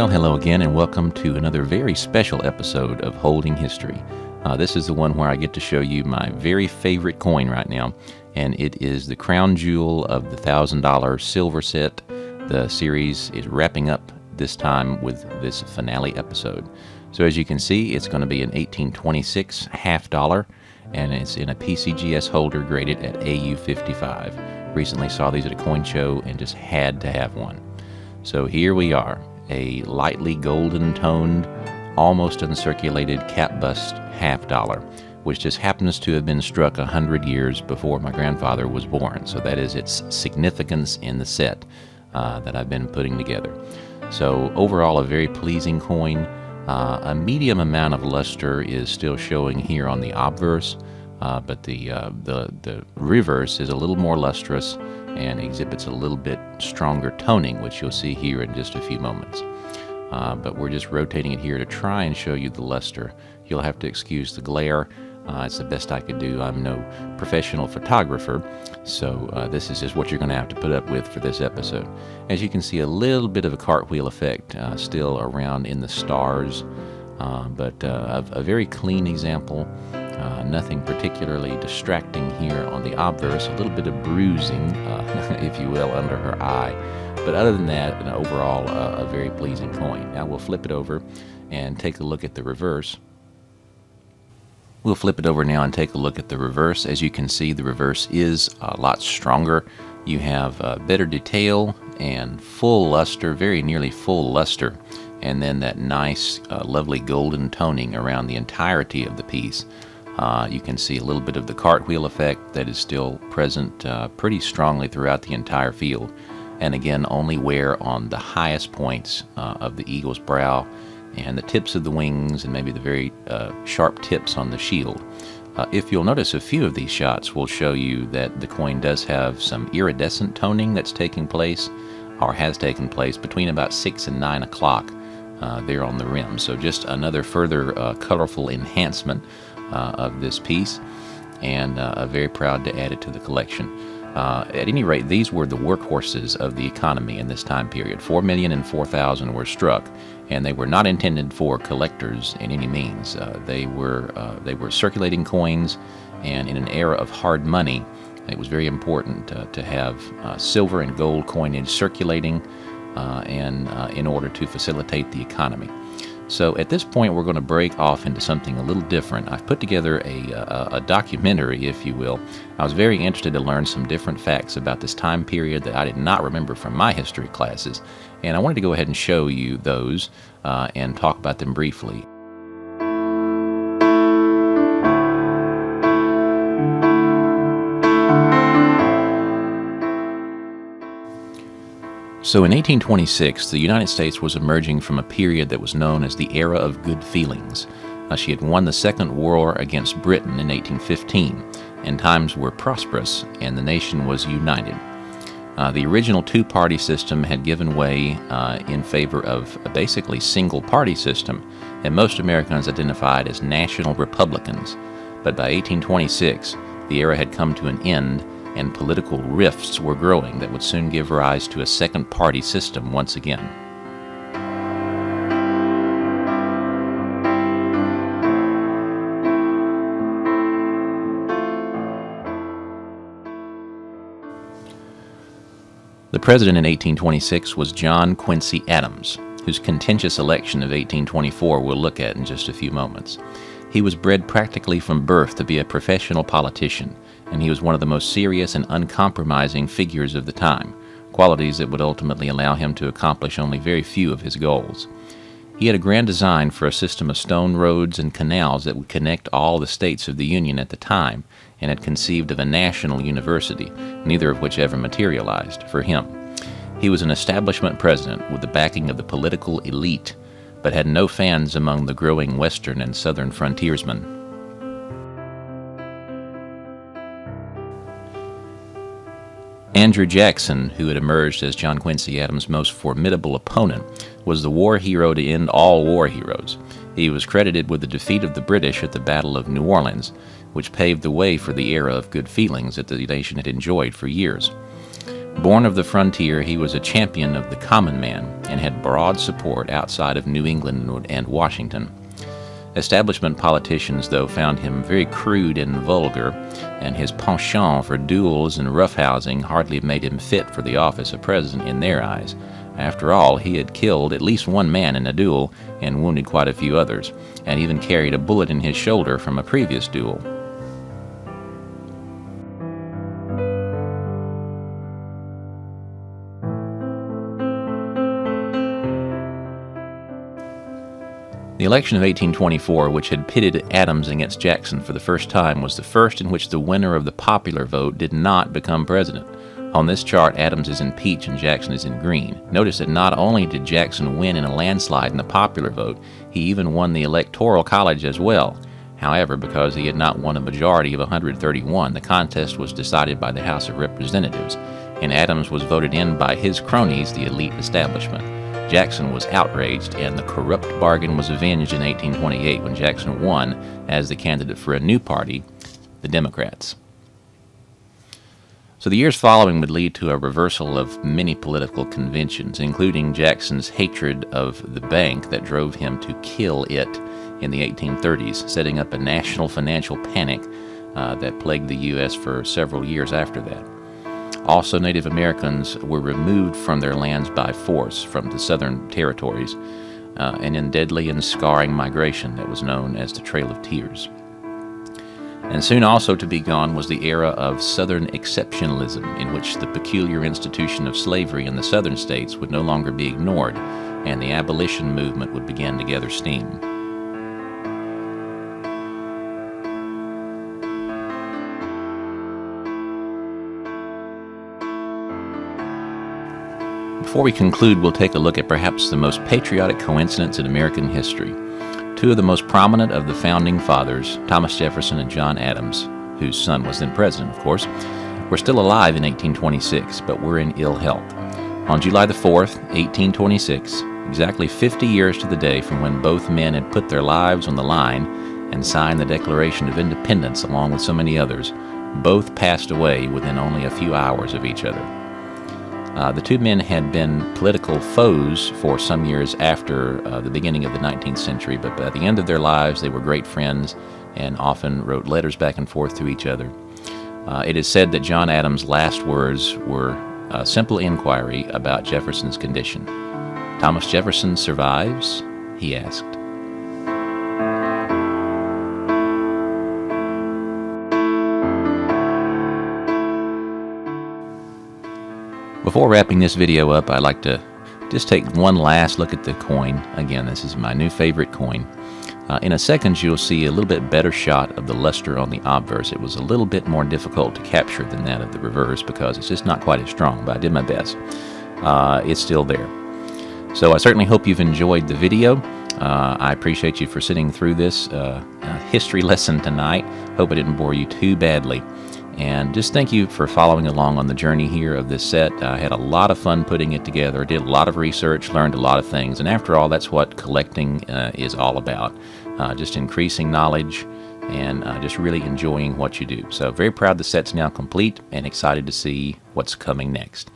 Well, hello again, and welcome to another very special episode of Holding History. This is the one where I get to show you my very favorite coin right now, and it is the crown jewel of the $1,000 silver set. The series is wrapping up this time with this finale episode. So as you can see, it's going to be an 1826 half dollar, and it's in a PCGS holder graded at AU-55. Recently saw these at a coin show and just had to have one. So here we are. A lightly golden toned, almost uncirculated cap bust half dollar, which just happens to have been struck 100 years before my grandfather was born. So that is its significance in the set that I've been putting together. So overall, a very pleasing coin. A medium amount of luster is still showing here on the obverse, but the reverse is a little more lustrous and exhibits a little bit stronger toning, which you'll see here in just a few moments. But we're just rotating it here to try and show you the luster. You'll have to excuse the glare. It's the best I could do. I'm no professional photographer, so this is just what you're going to have to put up with for this episode. As you can see, a little bit of a cartwheel effect still around in the stars, but a very clean example. Nothing particularly distracting here on the obverse, a little bit of bruising, if you will, under her eye. But other than that, overall, a very pleasing coin. Now we'll flip it over and take a look at the reverse. We'll flip it over now and take a look at the reverse. As you can see, the reverse is a lot stronger. You have better detail and full luster, very nearly full luster, and then that nice, lovely golden toning around the entirety of the piece. You can see a little bit of the cartwheel effect that is still present pretty strongly throughout the entire field. And again, only wear on the highest points of the eagle's brow and the tips of the wings and maybe the very sharp tips on the shield. If you'll notice, a few of these shots will show you that the coin does have some iridescent toning that's taking place, or has taken place, between about 6 and 9 o'clock there on the rim. So just another further colorful enhancement of this piece, and very proud to add it to the collection. At any rate, these were the workhorses of the economy in this time period. 4,004,000 were struck, and they were not intended for collectors in any means. They were circulating coins, and in an era of hard money, it was very important to have silver and gold coinage circulating, and in order to facilitate the economy. So at this point, we're going to break off into something a little different. I've put together a documentary, if you will. I was very interested to learn some different facts about this time period that I did not remember from my history classes, and I wanted to go ahead and show you those and talk about them briefly. So in 1826, the United States was emerging from a period that was known as the Era of Good Feelings. She had won the Second War against Britain in 1815, and times were prosperous, and the nation was united. The original two-party system had given way in favor of a basically single-party system, and most Americans identified as national Republicans. But by 1826, the era had come to an end, and political rifts were growing that would soon give rise to a second-party system once again. The president in 1826 was John Quincy Adams, whose contentious election of 1824 we'll look at in just a few moments. He was bred practically from birth to be a professional politician, and he was one of the most serious and uncompromising figures of the time, qualities that would ultimately allow him to accomplish only very few of his goals. He had a grand design for a system of stone roads and canals that would connect all the states of the Union at the time, and had conceived of a national university, neither of which ever materialized for him. He was an establishment president with the backing of the political elite, but had no fans among the growing western and southern frontiersmen. Andrew Jackson, who had emerged as John Quincy Adams' most formidable opponent, was the war hero to end all war heroes. He was credited with the defeat of the British at the Battle of New Orleans, which paved the way for the era of good feelings that the nation had enjoyed for years. Born of the frontier, he was a champion of the common man and had broad support outside of New England and Washington. Establishment politicians, though, found him very crude and vulgar, and his penchant for duels and roughhousing hardly made him fit for the office of president in their eyes. After all, he had killed at least one man in a duel and wounded quite a few others, and even carried a bullet in his shoulder from a previous duel. The election of 1824, which had pitted Adams against Jackson for the first time, was the first in which the winner of the popular vote did not become president. On this chart, Adams is in peach and Jackson is in green. Notice that not only did Jackson win in a landslide in the popular vote, he even won the Electoral College as well. However, because he had not won a majority of 131, the contest was decided by the House of Representatives, and Adams was voted in by his cronies, the elite establishment. Jackson was outraged, and the corrupt bargain was avenged in 1828 when Jackson won as the candidate for a new party, the Democrats. So the years following would lead to a reversal of many political conventions, including Jackson's hatred of the bank that drove him to kill it in the 1830s, setting up a national financial panic that plagued the U.S. for several years after that. Also, Native Americans were removed from their lands by force from the southern territories, and in deadly and scarring migration that was known as the Trail of Tears. And soon also to be gone was the era of Southern exceptionalism, in which the peculiar institution of slavery in the southern states would no longer be ignored, and the abolition movement would begin to gather steam. Before we conclude, we'll take a look at perhaps the most patriotic coincidence in American history. Two of the most prominent of the founding fathers, Thomas Jefferson and John Adams, whose son was then president, of course, were still alive in 1826, but were in ill health. On July the 4th, 1826, exactly 50 years to the day from when both men had put their lives on the line and signed the Declaration of Independence along with so many others, both passed away within only a few hours of each other. The two men had been political foes for some years after the beginning of the 19th century, but by the end of their lives, they were great friends and often wrote letters back and forth to each other. It is said that John Adams' last words were a simple inquiry about Jefferson's condition. "Thomas Jefferson survives?" he asked. Before wrapping this video up, I'd like to just take one last look at the coin. Again, this is my new favorite coin. In a second, you'll see a little bit better shot of the luster on the obverse. It was a little bit more difficult to capture than that of the reverse because it's just not quite as strong, but I did my best. It's still there. So I certainly hope you've enjoyed the video. I appreciate you for sitting through this history lesson tonight. Hope I didn't bore you too badly. And just thank you for following along on the journey here of this set. I had a lot of fun putting it together, did a lot of research, learned a lot of things, and after all, that's what collecting is all about. Just increasing knowledge and just really enjoying what you do. So very proud the set's now complete and excited to see what's coming next.